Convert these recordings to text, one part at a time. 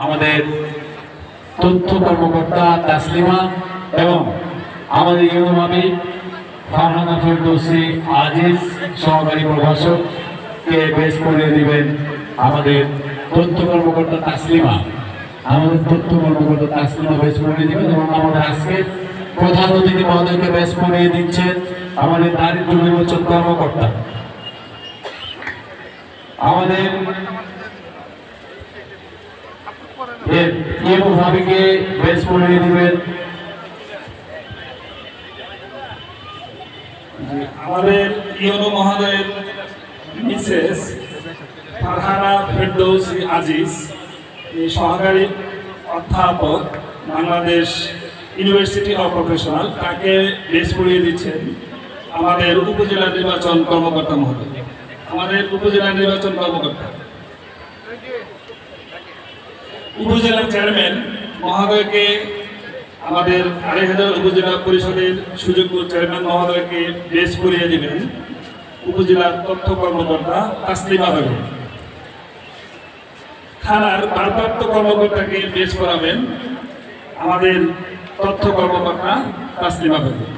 আমাদের তথ্য কর্মকর্তা তাসলিমা এবং আমাদের ইউনুমাবি ফারহানা ফেরদৌসি আজিজ সহকারী প্রভাষক কে বেশ করে দিবেন। আমাদের তথ্য কর্মকর্তা তাসলিমা বেশ করে দিবেন এবং আমাদের আজকে প্রধান অতিথি মহোদয়কে বেশ করিয়ে দিচ্ছেন আমাদের দারিদ্র বিমোচন কর্মকর্তা। আমাদের ভাবিকে বেশ করিয়ে দিবেন আমাদের ইউনো মহোদয়ের মিসেস ফারহানা ফেরদৌসি আজিজ, সহকারী অধ্যাপক, বাংলাদেশ ইউনিভার্সিটি অফ প্রফেশনাল, তাকে বেশ করিয়ে দিচ্ছেন আমাদের উপজেলা নির্বাচন কর্মকর্তা মহোদয়। আমাদের উপজেলা নির্বাচন কর্মকর্তা উপজেলা চেয়ারম্যান মহোদয়কে আমাদের ২৫০০ উপজেলা পরিষদের সুযোগ্য চেয়ারম্যান মহোদয়কে বেশ করিয়ে দিবেন উপজেলার তথ্য কর্মকর্তা তাসলিমা বেগম। থানার ভারপ্রাপ্ত কর্মকর্তাকে বেশ করাবেন আমাদের তথ্য কর্মকর্তা তাসলিমা বেগম।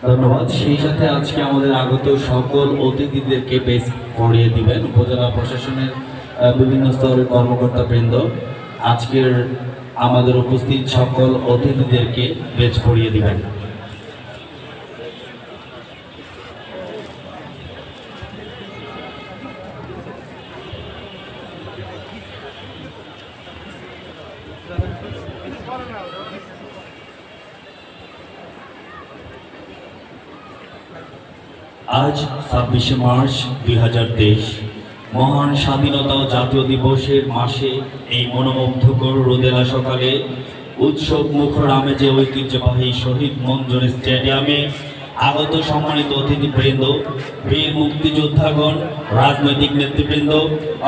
ধন্যবাদ। সেই সাথে আজকে আমাদের আগত সকল অতিথিদেরকে বেশ পড়িয়ে দিবেন উপজেলা প্রশাসনের বিভিন্ন স্তরের কর্মকর্তা বৃন্দ। আজকের আমাদের উপস্থিত সকল অতিথিদেরকে বেশ পড়িয়ে দিবেন। আজ ২৬শে মার্চ ২০২৩ মহান স্বাধীনতা ও জাতীয় দিবসের মাসে এই মনোমুগ্ধকর রোদেলা সকালে উৎসব মুখর আমেজে ঐতিহ্যবাহী শহীদ মঞ্জুর স্টেডিয়ামে আগত সম্মানিত অতিথিবৃন্দ, বীর মুক্তিযোদ্ধাগণ, রাজনৈতিক নেতৃবৃন্দ,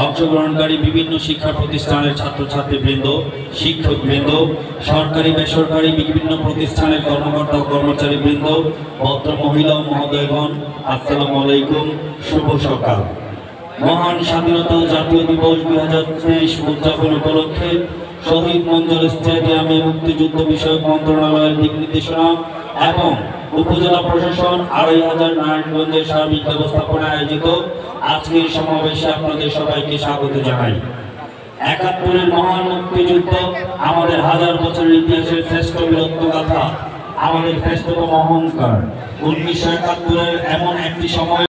অংশগ্রহণকারী বিভিন্ন শিক্ষা প্রতিষ্ঠানের ছাত্রছাত্রীবৃন্দ, শিক্ষকবৃন্দ, সরকারি বেসরকারি বিভিন্ন প্রতিষ্ঠানের কর্মকর্তা ও কর্মচারীবৃন্দ, ভদ্র মহিলা ও মহোদয়গণ, আসসালামু আলাইকুম। শুভ সকাল। মহান স্বাধীনতা ও জাতীয় দিবস ২০২৩ উদযাপন উপলক্ষে শহীদ মঞ্জুর স্টেডিয়ামে মুক্তিযুদ্ধ বিষয়ক মন্ত্রণালয়ের দিক নির্দেশনা এবং উপজেলা প্রশাসন ২৫০০ নারায়ণগঞ্জের সার্বিক ব্যবস্থাপনায় আয়োজিত আজকের সমাবেশে আপনাদের সবাইকে স্বাগত জানাই। ৭১-এর মহান মুক্তিযুদ্ধ আমাদের হাজার বছরের ইতিহাসের শ্রেষ্ঠ বীরত্ব গাথা, আমাদের শ্রেষ্ঠতম অহংকার। ১৯৭১-এর এমন একটি সময়